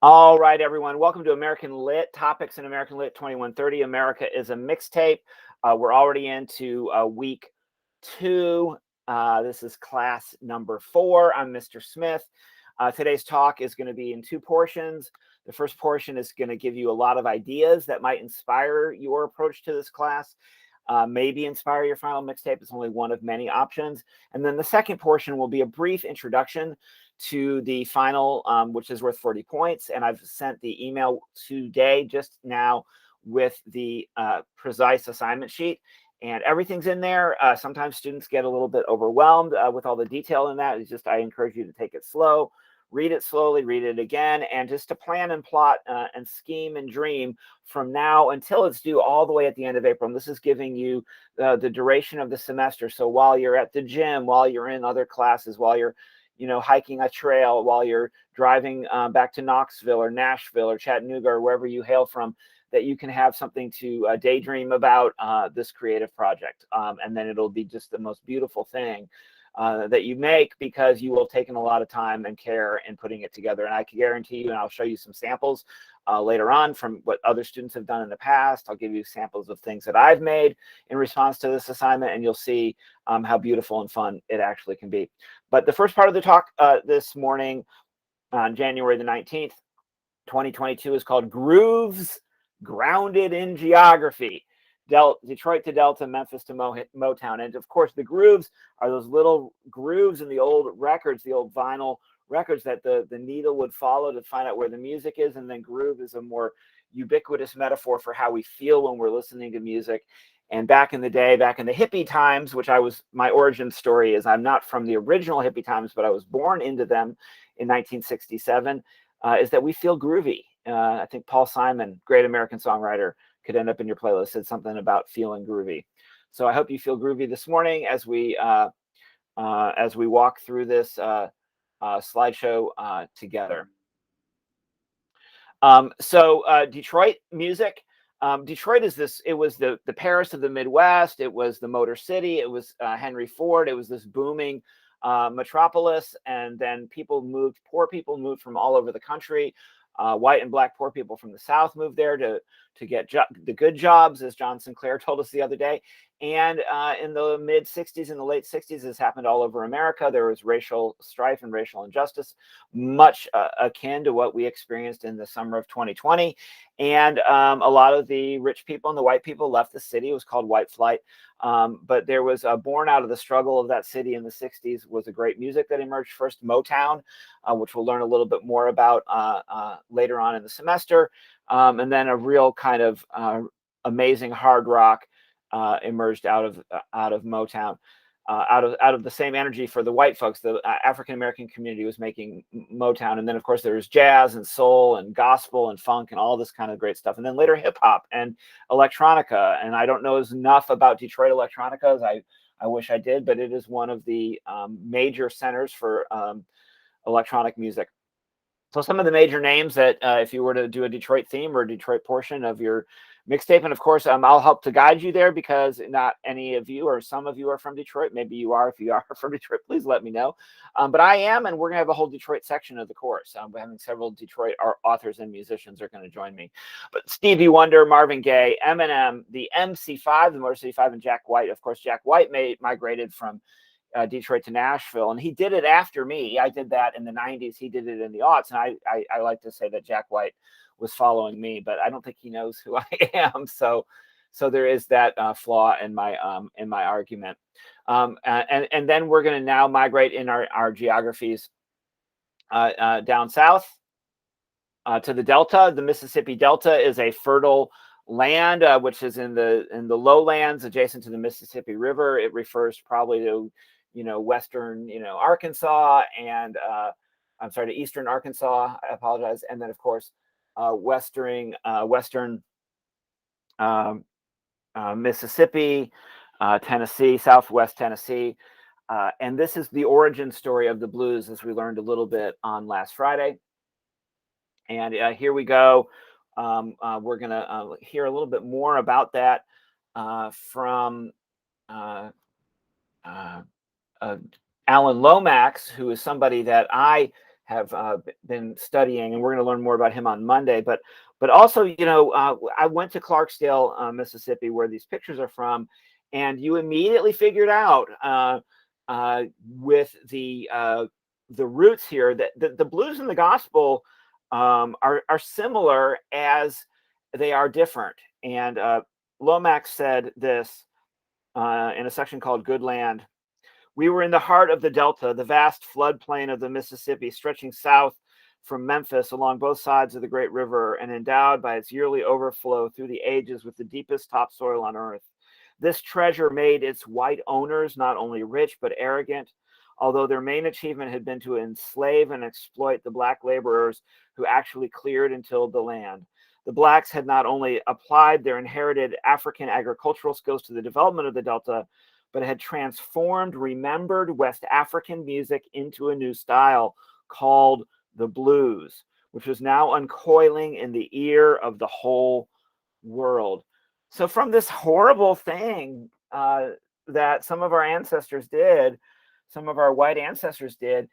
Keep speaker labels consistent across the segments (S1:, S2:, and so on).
S1: All right, everyone. Welcome to American Lit Topics in American Lit 2130. America is a mixtape. We're already into week 2. This is class number 4. I'm Mr. Smith. Today's talk is going to be in 2 portions. The first portion is going to give you a lot of ideas that might inspire your approach to this class. Maybe inspire your final mixtape. It's only one of many options. And then the second portion will be a brief introduction to the final, which is worth 40 points. And I've sent the email today, just now, with the precise assignment sheet. And everything's in there. Sometimes students get a little bit overwhelmed with all the detail in that. It's just, I encourage you to take it slow. Read it slowly, read it again, and just to plan and plot and scheme and dream from now until it's due all the way at the end of April. And this is giving you the duration of the semester. So while you're at the gym, while you're in other classes, while you're hiking a trail, while you're driving back to Knoxville or Nashville or Chattanooga or wherever you hail from, that you can have something to daydream about this creative project. And then it'll be just the most beautiful thing that you make, because you will have taken a lot of time and care in putting it together. And I can guarantee you, and I'll show you some samples later on from what other students have done in the past. I'll give you samples of things that I've made in response to this assignment, and you'll see how beautiful and fun it actually can be. But the first part of the talk this morning on January the 19th, 2022 is called Grooves Grounded in Geography. Detroit to Delta, Memphis to Motown. And of course, the grooves are those little grooves in the old records, the old vinyl records that the needle would follow to find out where the music is. And then groove is a more ubiquitous metaphor for how we feel when we're listening to music. And back in the day, back in the hippie times, which my origin story is I'm not from the original hippie times, but I was born into them in 1967, is that we feel groovy. I think Paul Simon, great American songwriter, could end up in your playlist, said something about feeling groovy. So I hope you feel groovy this morning as we walk through this slideshow together. Detroit music. Detroit is this. It was the Paris of the Midwest. It was the Motor City. It was Henry Ford. It was this booming metropolis, and then poor people moved from all over the country. White and black poor people from the South moved there to get the good jobs, as John Sinclair told us the other day. And in the mid 60s and the late 60s, this happened all over America. There was racial strife and racial injustice, much akin to what we experienced in the summer of 2020. And a lot of the rich people and the white people left the city. It was called white flight. But there was born out of the struggle of that city in the 60s was a great music that emerged. First, Motown, which we'll learn a little bit more about later on in the semester. And then a real kind of amazing hard rock emerged out of Motown, out of the same energy for the white folks. The African American community was making Motown, and then of course there was jazz and soul and gospel and funk and all this kind of great stuff, and then later hip hop and electronica. And I don't know enough about Detroit electronica as I wish I did, but it is one of the major centers for electronic music. So some of the major names that if you were to do a Detroit theme or a Detroit portion of your mixtape, and of course I'll help to guide you there, because not any of you or some of you are from Detroit. Maybe you are. If you are from Detroit, please let me know. But I am, and we're gonna have a whole Detroit section of the course. We're having several Detroit authors and musicians are going to join me. But Stevie Wonder, Marvin Gaye, Eminem, the MC5, the Motor City 5, and Jack White. Of course, Jack White migrated from Detroit to Nashville, and he did it after me. I did that in the 90s. He did it in the aughts, and I like to say that Jack White was following me, but I don't think he knows who I am. So there is that flaw in my argument. And then we're going to now migrate in our geographies down south to the Delta. The Mississippi Delta is a fertile land which is in the lowlands adjacent to the Mississippi River. It refers probably to western Arkansas and to eastern Arkansas. I apologize. And then of course western Mississippi, Tennessee, southwest Tennessee. And this is the origin story of the blues, as we learned a little bit on last Friday. And here we go. We're going to hear a little bit more about that from Alan Lomax, who is somebody that I have been studying, and we're going to learn more about him on Monday. But also, I went to Clarksdale, Mississippi, where these pictures are from, and you immediately figured out with the roots here that the blues and the gospel are similar as they are different. And Lomax said this in a section called Good Land. We were in the heart of the Delta, the vast floodplain of the Mississippi, stretching south from Memphis along both sides of the great river and endowed by its yearly overflow through the ages with the deepest topsoil on earth. This treasure made its white owners not only rich, but arrogant, although their main achievement had been to enslave and exploit the black laborers who actually cleared and tilled the land. The blacks had not only applied their inherited African agricultural skills to the development of the Delta, but had transformed remembered West African music into a new style called the blues, which was now uncoiling in the ear of the whole world. So from this horrible thing that some of our ancestors did, some of our white ancestors did,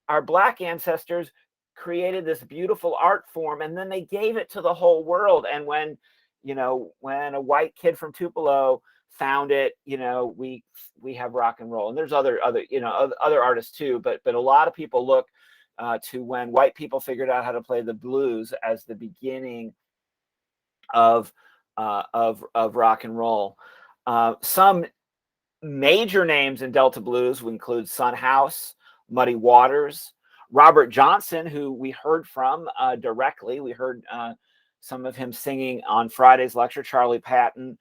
S1: our black ancestors created this beautiful art form, and then they gave it to the whole world. And when a white kid from Tupelo found it, we have rock and roll, and there's other artists too, but a lot of people look to when white people figured out how to play the blues as the beginning of rock and roll. Some major names in Delta blues would include Son House, Muddy Waters, Robert Johnson, who we heard from directly. We heard some of him singing on Friday's lecture, Charlie Patton,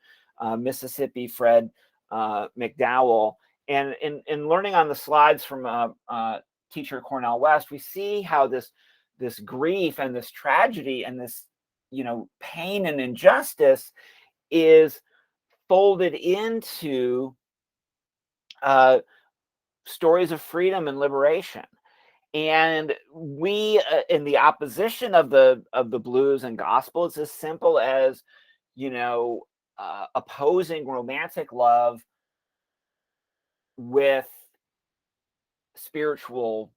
S1: Mississippi Fred McDowell. And in learning on the slides from teacher Cornell West, we see how this grief and this tragedy and this pain and injustice is folded into stories of freedom and liberation. And we, in the opposition of the blues and gospel, it's as simple as opposing romantic love with spiritual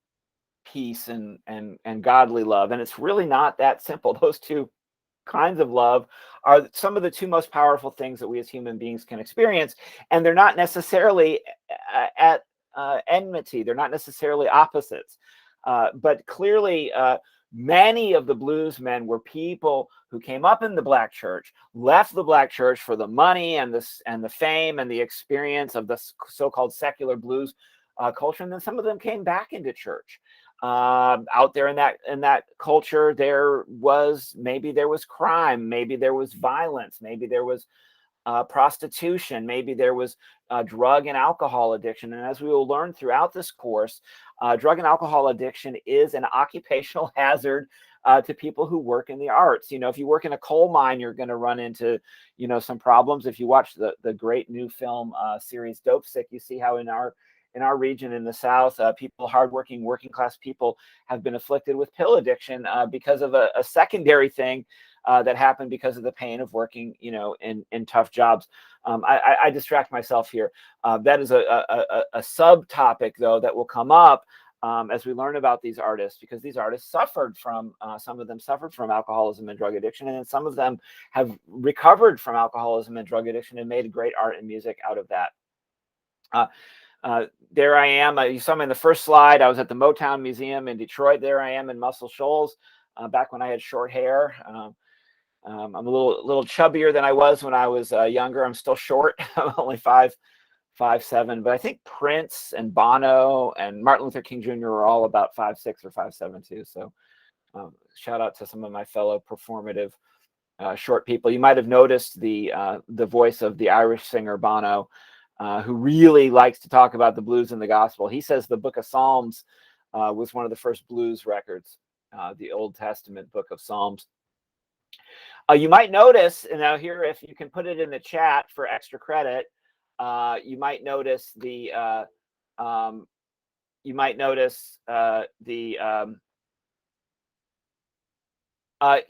S1: peace and godly love. And it's really not that simple. Those two kinds of love are some of the two most powerful things that we as human beings can experience, and they're not necessarily at enmity. They're not necessarily opposites, but clearly many of the blues men were people who came up in the black church, left the black church for the money and the fame and the experience of the so-called secular blues culture, and then some of them came back into church. Out there in that culture, there was crime, maybe there was violence, maybe there was prostitution, maybe there was drug and alcohol addiction. And as we will learn throughout this course, drug and alcohol addiction is an occupational hazard to people who work in the arts. If you work in a coal mine, you're going to run into some problems. If you watch the great new film series Dope Sick, you see how in our region in the South, hardworking working class people have been afflicted with pill addiction because of a secondary thing that happened because of the pain of working, in tough jobs. I distract myself here. That is a subtopic, though, that will come up as we learn about these artists, because these artists suffered from, some of them suffered from alcoholism and drug addiction, and then some of them have recovered from alcoholism and drug addiction and made great art and music out of that. There I am. You saw me in the first slide. I was at the Motown Museum in Detroit. There I am in Muscle Shoals, back when I had short hair. I'm a little chubbier than I was when I was younger. I'm still short. I'm only 5'7", but I think Prince and Bono and Martin Luther King Jr. are all about 5'6" or 5'7" too. So shout out to some of my fellow performative short people. You might have noticed the voice of the Irish singer Bono, who really likes to talk about the blues and the gospel. He says the Book of Psalms was one of the first blues records, the Old Testament Book of Psalms. You might notice, now here, if you can put it in the chat for extra credit, you might notice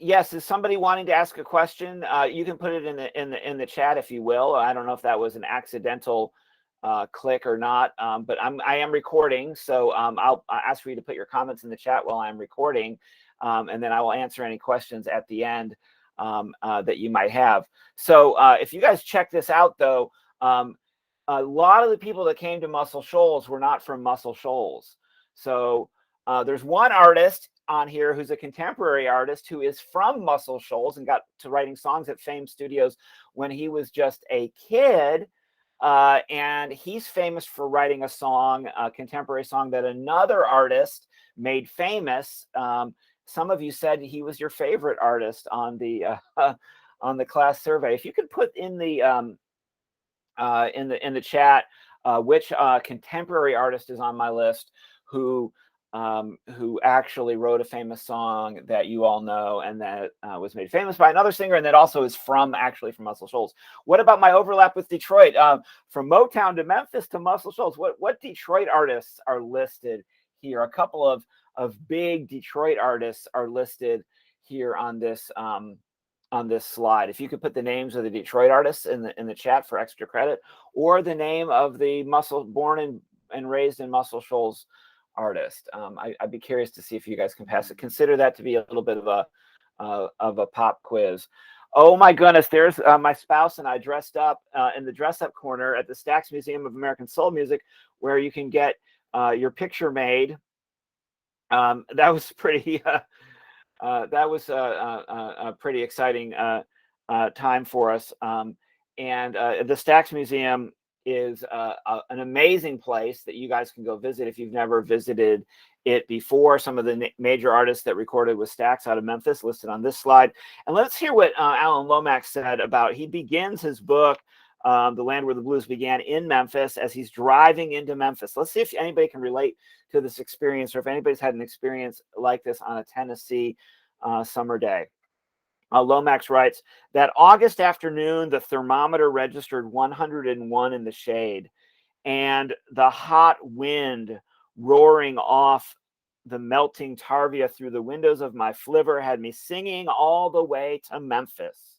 S1: yes, is somebody wanting to ask a question? You can put it in the chat if you will. I don't know if that was an accidental click or not. But I am recording, so I'll ask for you to put your comments in the chat while I'm recording, and then I will answer any questions at the end that you might have. So if you guys check this out, though, a lot of the people that came to Muscle Shoals were not from Muscle Shoals. So there's one artist on here who's a contemporary artist who is from Muscle Shoals and got to writing songs at Fame Studios when he was just a kid. And he's famous for writing a song, a contemporary song that another artist made famous. Some of you said he was your favorite artist on the class survey. If you could put in the chat which contemporary artist is on my list who actually wrote a famous song that you all know and that was made famous by another singer and that also is actually from Muscle Shoals. What about my overlap with Detroit? From Motown to Memphis to Muscle Shoals, what Detroit artists are listed here? A couple of big Detroit artists are listed here on this slide. If you could put the names of the Detroit artists in the chat for extra credit, or the name of the born and raised in Muscle Shoals artist. I'd be curious to see if you guys can pass it. Consider that to be a little bit of a pop quiz. Oh my goodness, there's my spouse and I dressed up in the dress up corner at the Stax Museum of American Soul Music, where you can get your picture made. That was pretty that was a pretty exciting time for us. And the Stax Museum is an amazing place that you guys can go visit if you've never visited it before. Some of the major artists that recorded with Stax out of Memphis listed on this slide. And let's hear what Alan Lomax said about, he begins his book, The Land Where the Blues Began, in Memphis as he's driving into Memphis. Let's see if anybody can relate to this experience, or if anybody's had an experience like this on a Tennessee summer day. Lomax writes, that August afternoon, the thermometer registered 101 in the shade, and the hot wind roaring off the melting tarvia through the windows of my flivver had me singing all the way to Memphis.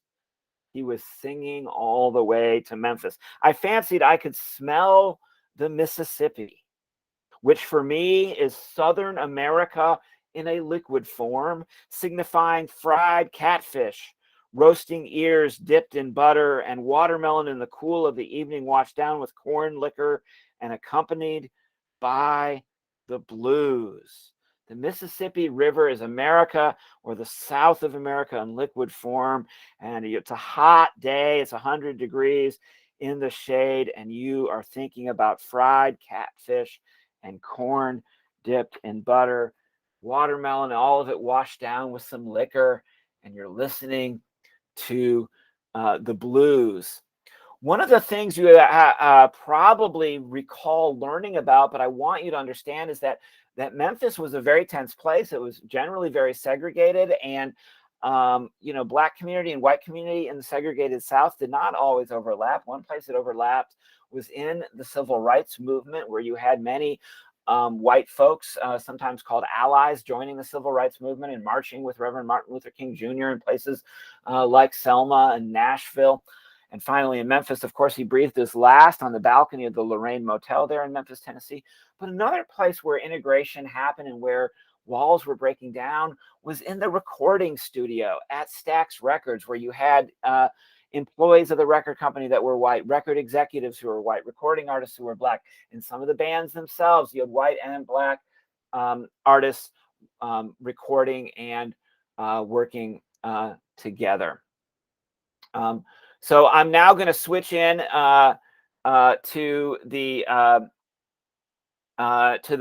S1: He was singing all the way to Memphis. I fancied I could smell the Mississippi, which for me is Southern America in a liquid form, signifying fried catfish, roasting ears dipped in butter, and watermelon in the cool of the evening, washed down with corn liquor and accompanied by the blues. The Mississippi River is America, or the South of America, in liquid form, and it's a hot day. It's 100 degrees in the shade, and you are thinking about fried catfish and corn dipped in butter, watermelon, all of it washed down with some liquor, and you're listening to the blues. One of the things you probably recall learning about, but I want you to understand, is that Memphis was a very tense place. It was generally very segregated, and Black community and white community in the segregated South did not always overlap. One place that overlapped was in the civil rights movement, where you had many white folks, sometimes called allies, joining the civil rights movement and marching with Reverend Martin Luther King Jr. in places like Selma and Nashville. And finally, in Memphis, of course, he breathed his last on the balcony of the Lorraine Motel there in Memphis, Tennessee. But another place where integration happened and where walls were breaking down was in the recording studio at Stax Records, where you had employees of the record company that were white, record executives who were white, recording artists who were Black. In some of the bands themselves, you had white and Black artists recording and working together. So I'm now going to switch in to the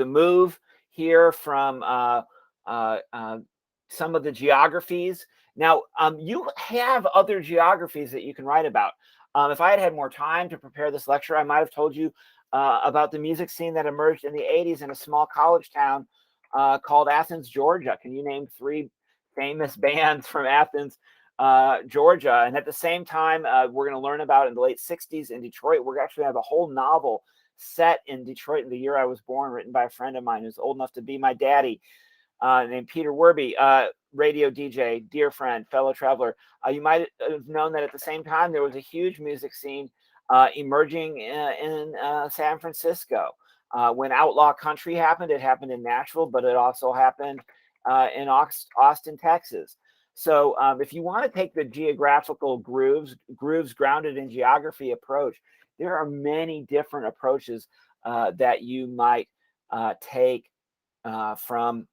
S1: move here from some of the geographies. Now, you have other geographies that you can write about. If I had had more time to prepare this lecture, I might have told you about the music scene that emerged in the 80s in a small college town called Athens, Georgia. Can you name 3 famous bands from Athens, Georgia? And at the same time, we're going to learn about, in the late 60s in Detroit, we're actually going to have a whole novel set in Detroit in the year I was born, written by a friend of mine who's old enough to be my daddy, named Peter Werby, radio DJ, dear friend, fellow traveler. You might have known that at the same time there was a huge music scene emerging in San Francisco. When outlaw country happened, it happened in Nashville, but it also happened in Austin, Texas. So if you want to take the geographical grooves grounded in geography approach, there are many different approaches that you might take from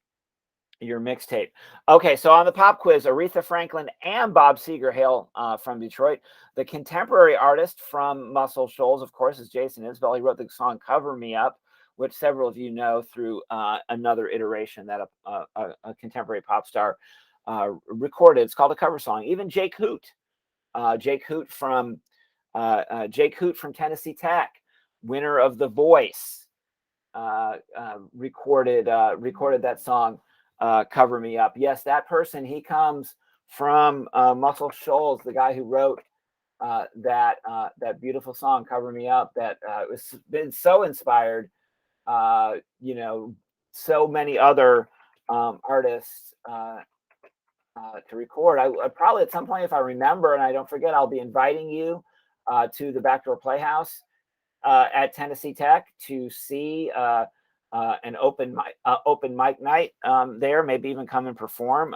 S1: your mixtape. Okay, so on the pop quiz, Aretha Franklin and Bob Seger hail from Detroit. The contemporary artist from Muscle Shoals, of course, is Jason Isbell. He wrote the song "Cover Me Up," which several of you know through another iteration that a contemporary pop star recorded. It's called a cover song. Even Jake Hoot from Tennessee Tech, winner of The Voice, recorded that song, "Cover Me Up." Yes, that person. He comes from Muscle Shoals, the guy who wrote that beautiful song, "Cover Me Up," that was been so inspired. So many other artists to record. I probably at some point, if I remember and I don't forget, I'll be inviting you to the Backdoor Playhouse at Tennessee Tech to see an open mic night there. Maybe even come and perform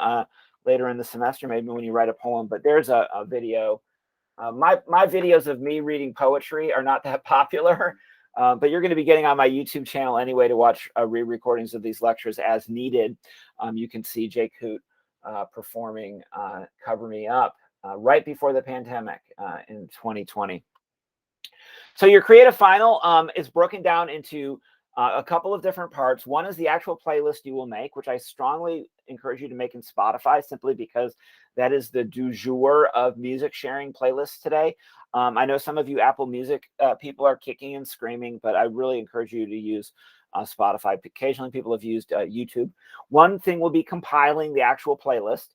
S1: later in the semester. Maybe when you write a poem. But there's a video. My videos of me reading poetry are not that popular. But you're going to be getting on my YouTube channel anyway to watch re-recordings of these lectures as needed. You can see Jake Hoot performing "Cover Me Up" right before the pandemic in 2020. So your creative final is broken down into a couple of different parts. One is the actual playlist you will make, which I strongly encourage you to make in Spotify, simply because that is the du jour of music sharing playlists today. I know some of you Apple Music people are kicking and screaming, but I really encourage you to use Spotify. Occasionally people have used YouTube. One thing will be compiling the actual playlist,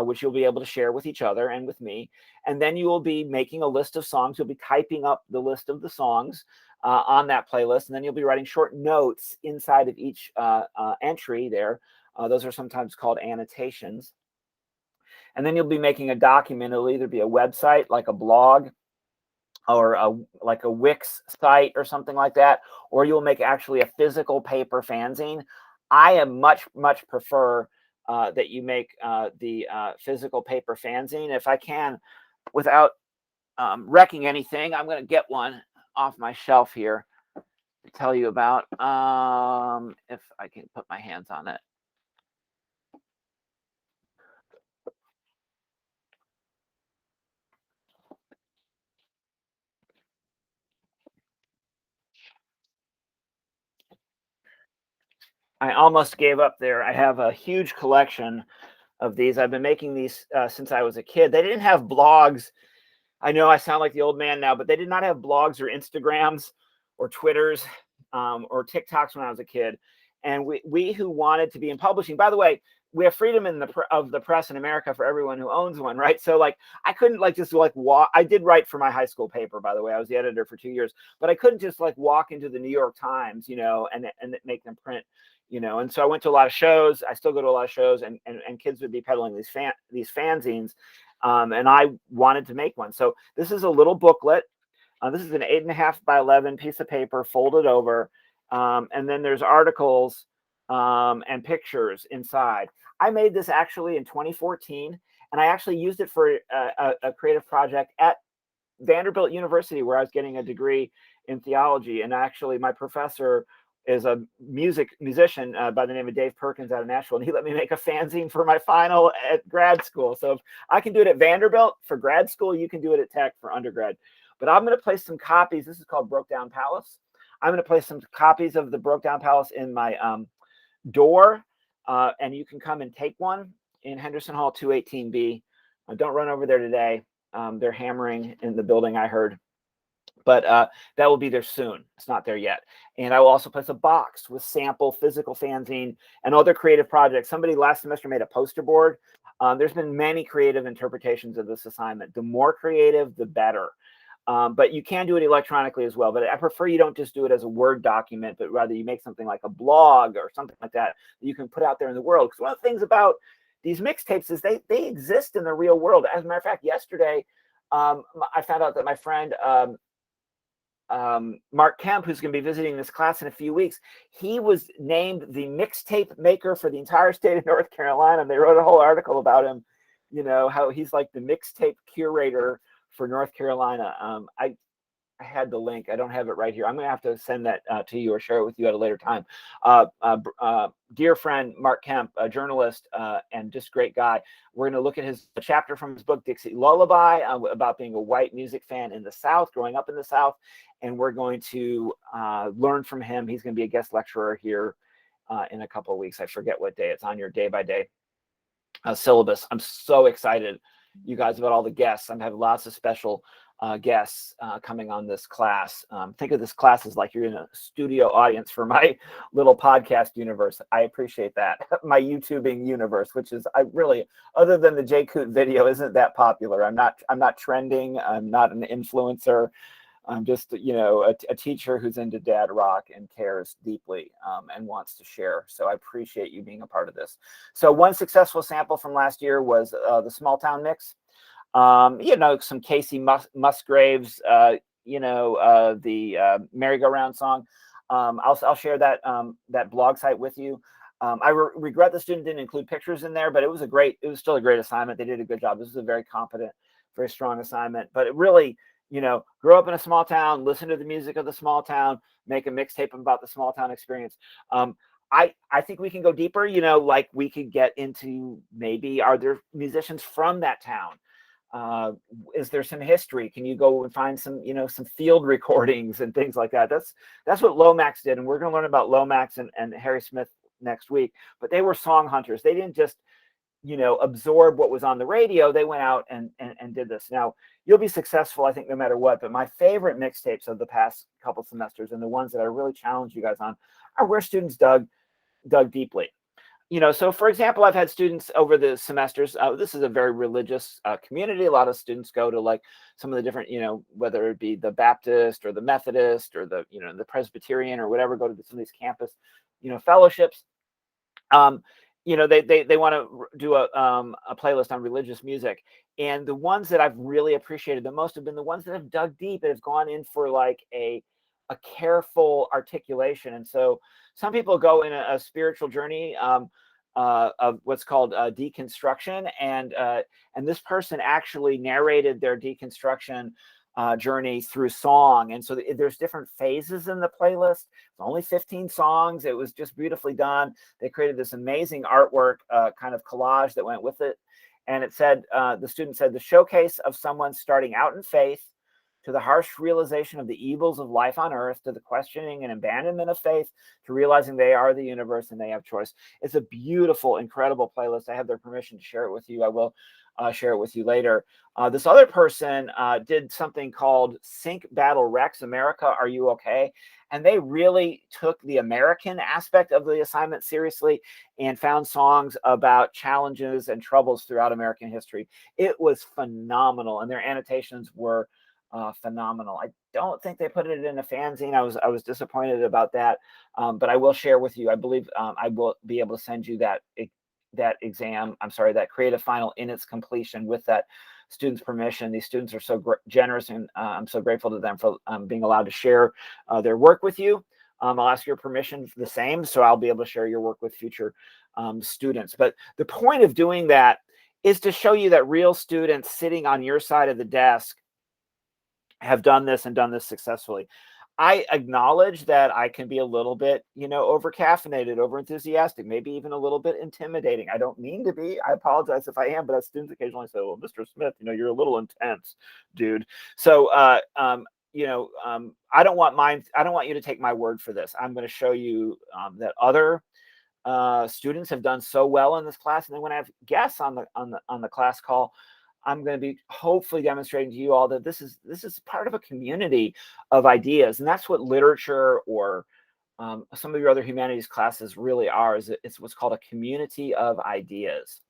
S1: which you'll be able to share with each other and with me. And then you will be making a list of songs. You'll be typing up the list of the songs on that playlist. And then you'll be writing short notes inside of each entry there. Those are sometimes called annotations. And then you'll be making a document. It'll either be a website, like a blog, or like a Wix site or something like that, or you'll make actually a physical paper fanzine. I am much prefer that you make the physical paper fanzine. If I can, without wrecking anything, I'm going to get one off my shelf here to tell you about, if I can put my hands on it. I almost gave up there. I have a huge collection of these. I've been making these since I was a kid. They didn't have blogs. I know I sound like the old man now, but they did not have blogs or Instagrams or Twitters or TikToks when I was a kid. And we who wanted to be in publishing, by the way, we have freedom of the press in America for everyone who owns one, right? So like I couldn't like just like walk. I did write for my high school paper, by the way. I was the editor for 2 years, but I couldn't just like walk into the New York Times, and make them print. And so I went to a lot of shows. I still go to a lot of shows, and kids would be peddling these fanzines, and I wanted to make one. So this is a little booklet. This is an 8.5 by 11 piece of paper folded over, and then there's articles and pictures inside. I made this actually in 2014, and I actually used it for a creative project at Vanderbilt University, where I was getting a degree in theology. And actually, my professor is a musician by the name of Dave Perkins out of Nashville, and he let me make a fanzine for my final at grad school. So if I can do it at Vanderbilt for grad school, you can do it at Tech for undergrad. But I'm going to place some copies. This is called Broke Down Palace. I'm going to place some copies of the Broke Down Palace in my door, and you can come and take one in Henderson Hall 218B. Don't run over there today. They're hammering in the building, I heard. But that will be there soon. It's not there yet. And I will also place a box with sample physical fanzine and other creative projects. Somebody last semester made a poster board. There's been many creative interpretations of this assignment. The more creative, the better. But you can do it electronically as well. But I prefer you don't just do it as a Word document, but rather you make something like a blog or something like that you can put out there in the world. Because one of the things about these mixtapes is they exist in the real world. As a matter of fact, yesterday, I found out that my friend Mark Kemp, who's going to be visiting this class in a few weeks, he was named the mixtape maker for the entire state of North Carolina. And they wrote a whole article about him, how he's like the mixtape curator for North Carolina. I had the link. I don't have it right here. I'm going to have to send that to you or share it with you at a later time. Dear friend, Mark Kemp, a journalist and just great guy. We're going to look at a chapter from his book, Dixie Lullaby, about being a white music fan in the South, growing up in the South. And we're going to learn from him. He's going to be a guest lecturer here in a couple of weeks. I forget what day. It's on your day-by-day syllabus. I'm so excited, you guys, about all the guests. I'm having lots of special guests coming on this class. Think of this class as like you're in a studio audience for my little podcast universe. I appreciate that. My YouTubing universe, which is, I really, other than the J Coot video, isn't that popular. I'm not trending. I'm not an influencer. I'm just, a teacher who's into dad rock and cares deeply and wants to share. So I appreciate you being a part of this. So one successful sample from last year was the Small Town Mix. Some Casey Musgraves, the merry-go-round song. I'll share that blog site with you. I regret the student didn't include pictures in there, but it was still a great assignment. They did a good job. This is a very competent, very strong assignment, but it really, grow up in a small town, listen to the music of the small town, make a mixtape about the small town experience. I think we can go deeper, like we could get into maybe, are there musicians from that town? Is there some history? Can you go and find some, some field recordings and things like that? That's what Lomax did. And we're going to learn about Lomax and Harry Smith next week, but they were song hunters. They didn't just, absorb what was on the radio. They went out and did this. Now you'll be successful, I think, no matter what, but my favorite mixtapes of the past couple semesters and the ones that I really challenge you guys on are where students dug deeply. So for example, I've had students over the semesters. This is a very religious community. A lot of students go to like some of the different, whether it be the Baptist or the Methodist or the, the Presbyterian or whatever, go to some of these campus, fellowships. They want to do a playlist on religious music. And the ones that I've really appreciated the most have been the ones that have dug deep and have gone in for like a careful articulation. And so some people go in a spiritual journey of what's called deconstruction. And this person actually narrated their deconstruction journey through song. And so there's different phases in the playlist. It's only 15 songs. It was just beautifully done. They created this amazing artwork, kind of collage that went with it. And it said, the student said, the showcase of someone starting out in faith, to the harsh realization of the evils of life on earth, to the questioning and abandonment of faith, to realizing they are the universe and they have choice. It's a beautiful, incredible playlist. I have their permission to share it with you. I will share it with you later. This other person did something called Sync Battle Rex, America, Are You Okay? And they really took the American aspect of the assignment seriously and found songs about challenges and troubles throughout American history. It was phenomenal. And their annotations were phenomenal. I don't think they put it in a fanzine. I was disappointed about that, but I will share with you. I believe I will be able to send you that exam. I'm sorry, that creative final in its completion with that student's permission. These students are so generous, and I'm so grateful to them for being allowed to share their work with you. I'll ask your permission for the same, so I'll be able to share your work with future students. But the point of doing that is to show you that real students sitting on your side of the desk have done this and done this successfully. I acknowledge that I can be a little bit, over caffeinated, over enthusiastic, maybe even a little bit intimidating. I don't mean to be. I apologize if I am, but students occasionally say, well, Mr. Smith, you're a little intense, dude. So, I don't want you to take my word for this. I'm going to show you that other students have done so well in this class. And then when I have guests on the class call, I'm going to be hopefully demonstrating to you all that this is part of a community of ideas. And that's what literature or some of your other humanities classes really are. It's what's called a community of ideas.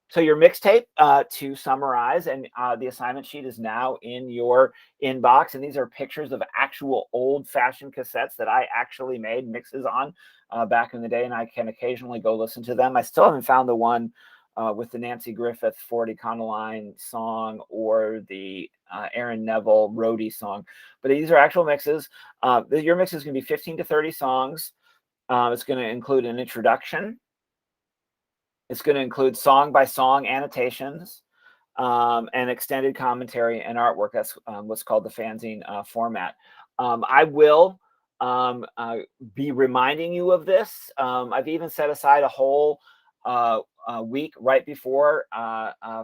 S1: So your mixtape, to summarize, and the assignment sheet is now in your inbox. And these are pictures of actual old-fashioned cassettes that I actually made mixes on back in the day. And I can occasionally go listen to them. I still haven't found the one with the Nancy Griffith 40 Econoline song or the Aaron Neville roadie song. But these are actual mixes. Your mix is going to be 15 to 30 songs. It's going to include an introduction. It's going to include song by song annotations, and extended commentary and artwork. That's what's called the fanzine format. I will be reminding you of this. I've even set aside a whole week right before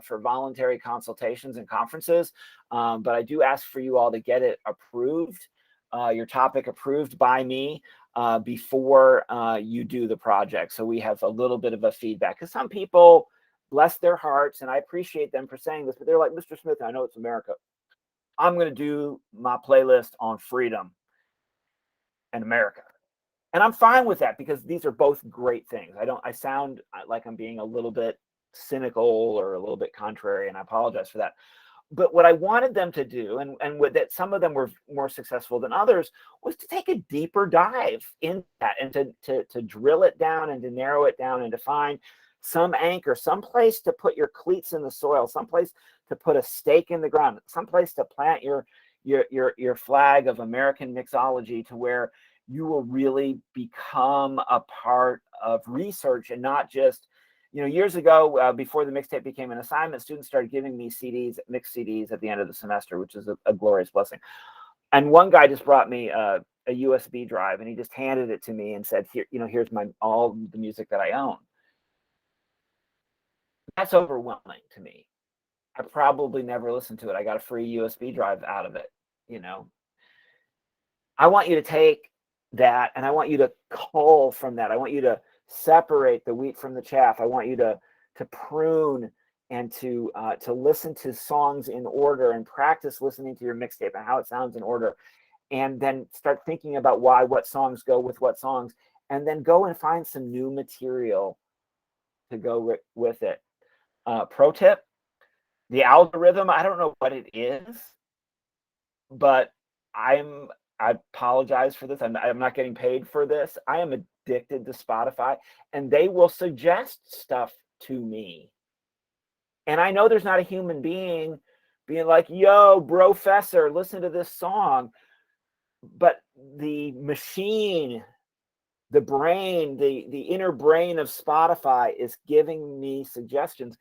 S1: for voluntary consultations and conferences. But I do ask for you all to get it approved, your topic approved by me before you do the project. So we have a little bit of a feedback, because some people, bless their hearts, and I appreciate them for saying this, but they're like, Mr. Smith, I know it's America. I'm going to do my playlist on freedom and America. And I'm fine with that, because these are both great things. I sound like I'm being a little bit cynical or a little bit contrary, and I apologize for that. But what I wanted them to do, and that some of them were more successful than others, was to take a deeper dive in that, and to drill it down and to narrow it down and to find some anchor, some place to put your cleats in the soil, some place to put a stake in the ground, some place to plant your flag of American mixology, to where you will really become a part of research, and not just, years ago, before the mixtape became an assignment, students started giving me CDs, mixed CDs at the end of the semester, which is a glorious blessing. And one guy just brought me a USB drive, and he just handed it to me and said, "Here, here's all the music that I own." That's overwhelming to me. I probably never listened to it. I got a free USB drive out of it. I want you to take that, and I want you to cull from that. I want you to separate the wheat from the chaff. I want you to prune and to listen to songs in order, and practice listening to your mixtape and how it sounds in order, and then start thinking about what songs go with what songs, and then go and find some new material to go with it. Pro tip: the algorithm, I don't know what it is, but I apologize for this. I'm not getting paid for this. I am addicted to Spotify, and they will suggest stuff to me. And I know there's not a human being being like, "Yo, brofessor, listen to this song." But the machine, the brain, the inner brain of Spotify is giving me suggestions.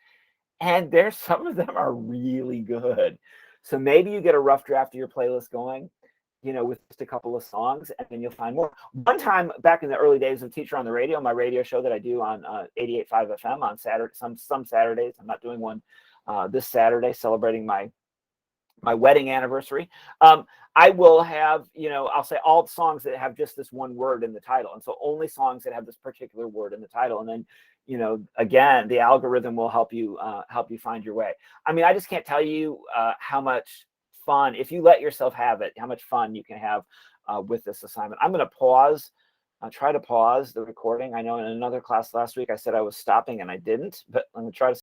S1: And some of them are really good. So maybe you get a rough draft of your playlist going, with just a couple of songs, and then you'll find more. One time back in the early days of Teacher on the Radio, my radio show that I do on 88.5 FM on Saturday, some Saturdays. I'm not doing one this Saturday, celebrating my wedding anniversary. I will have, I'll say all the songs that have just this one word in the title. And so only songs that have this particular word in the title. And then, again, the algorithm will help you find your way. I mean, I just can't tell you how much fun, if you let yourself have it, how much fun you can have with this assignment. I'm going to pause. I'll try to pause the recording. I know in another class last week, I said I was stopping and I didn't, but I'm going to try to